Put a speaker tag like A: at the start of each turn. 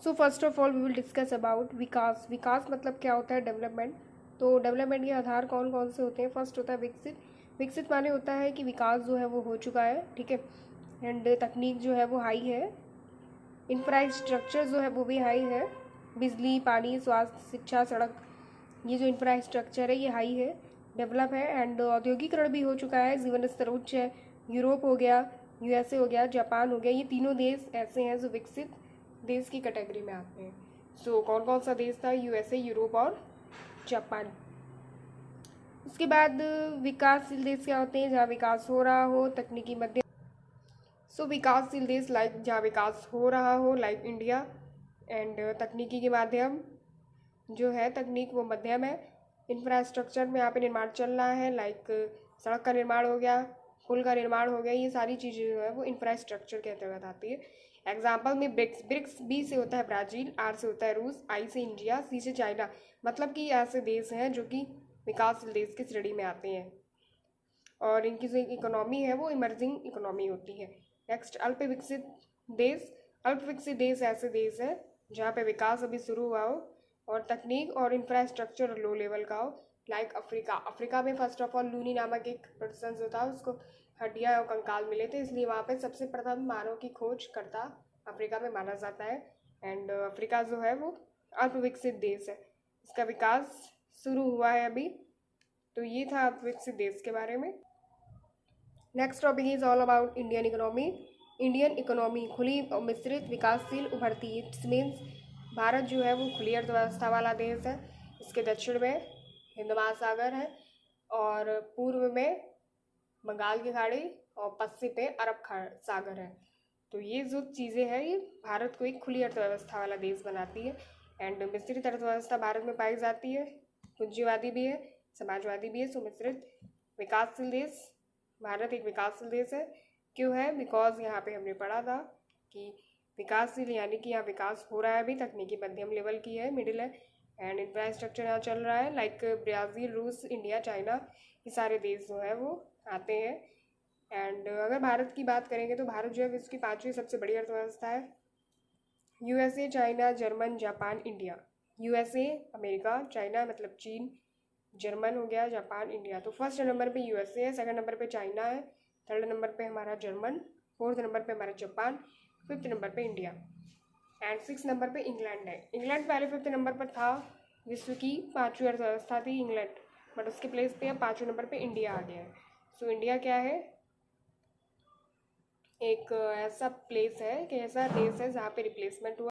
A: So first of all we will discuss about विकास। विकास मतलब क्या होता है? डेवलपमेंट। तो डेवलपमेंट के आधार कौन कौन से होते हैं? फर्स्ट होता है विकसित। विकसित माने होता है कि विकास जो है वो हो चुका है, ठीक है, एंड तकनीक जो है वो हाई है, इंफ्रास्ट्रक्चर जो है वो भी हाई है, बिजली, पानी, स्वास्थ्य, शिक्षा, सड़क, ये जो इंफ्रास्ट्रक्चर है ये हाई है, डेवलप है, एंड औद्योगिकरण भी हो चुका है, जीवन स्तर उच्च है। यूरोप हो गया, यूएसए हो गया, जापान हो गया, ये तीनों देश ऐसे हैं जो विकसित देश की कैटेगरी में आते हैं। सो कौन कौन सा देश था? यूएसए, यूरोप और जापान। उसके बाद विकासशील देश क्या होते हैं? जहाँ विकास हो रहा हो, तकनीकी मध्यम। सो विकासशील देश लाइक जहाँ विकास हो रहा हो, लाइक इंडिया, एंड तकनीकी के माध्यम जो है, तकनीक वो मध्यम है। इंफ्रास्ट्रक्चर में यहाँ पे निर्माण चल रहा है, लाइक सड़क का निर्माण हो गया, पुल का निर्माण हो गया, ये सारी चीज़ें जो है वो इंफ्रास्ट्रक्चर के अंतर्गत आती है। एग्जाम्पल में ब्रिक्स। ब्रिक्स बी से होता है ब्राज़ील, आर से होता है रूस, आई से इंडिया, सी से चाइना। मतलब कि ऐसे देश हैं जो कि विकासशील देश की श्रेणी में आते हैं और इनकी जो इकोनॉमी है वो इमर्जिंग इकोनॉमी होती है। नेक्स्ट, अल्प विकसित देश। अल्प विकसित देश ऐसे देश है जहाँ पे विकास अभी शुरू हुआ हो और तकनीक और इंफ्रास्ट्रक्चर लो लेवल का हो, लाइक अफ्रीका। अफ्रीका में फर्स्ट ऑफ ऑल लूनी नामक एक पर्सन जो था उसको हड्डियाँ और कंकाल मिले थे, इसलिए वहाँ पे सबसे प्रथम मानव की खोज करता अफ्रीका में माना जाता है। एंड अफ्रीका जो है वो अल्प विकसित देश है, इसका विकास शुरू हुआ है अभी। तो ये था अल्प विकसित देश के बारे में। Next topic is all about Indian economy. Indian economy खुली और मिश्रित, विकासशील, उभरती। इट्स मीन्स भारत जो है वो खुली अर्थव्यवस्था वाला देश है। इसके दक्षिण में हिंद महासागर है और पूर्व में बंगाल की खाड़ी और पश्चिम में अरब सागर है। तो ये जो चीज़ें हैं ये भारत को एक खुली अर्थव्यवस्था वाला देश बनाती है। एंड मिश्रित अर्थव्यवस्था भारत में पाई जाती है, पूंजीवादी भी है, समाजवादी भी है। सो मिश्रित विकासशील देश, भारत एक विकासशील देश है। क्यों है? बिकॉज यहाँ पे हमने पढ़ा था कि विकासशील यानी कि यहाँ विकास हो रहा है अभी, तकनीकी मध्यम लेवल की है, मिडिल है, एंड इंफ्रास्ट्रक्चर यहाँ चल रहा है, लाइक ब्राज़ील, रूस, इंडिया, चाइना, ये सारे देश जो है वो आते हैं। एंड अगर भारत की बात करेंगे तो भारत जो है विश्व की 5वीं सबसे बड़ी अर्थव्यवस्था है। USA, China, German, Japan, India. USA America, China मतलब चीन, जर्मन हो गया, जापान, इंडिया। तो फर्स्ट नंबर पे यूएसए है, सेकंड नंबर पे चाइना है, थर्ड नंबर पे हमारा जर्मन, फोर्थ नंबर पे हमारा जापान, फिफ्थ नंबर पे इंडिया, एंड सिक्स नंबर पे इंग्लैंड है। इंग्लैंड पहले फिफ्थ नंबर पर था, विश्व की 5वीं अर्थव्यवस्था थी इंग्लैंड, बट उसके प्लेस पे अब 5वें नंबर पे इंडिया आ गया है। सो इंडिया क्या है? एक ऐसा प्लेस है कि ऐसा देश है जहाँ पे रिप्लेसमेंट हुआ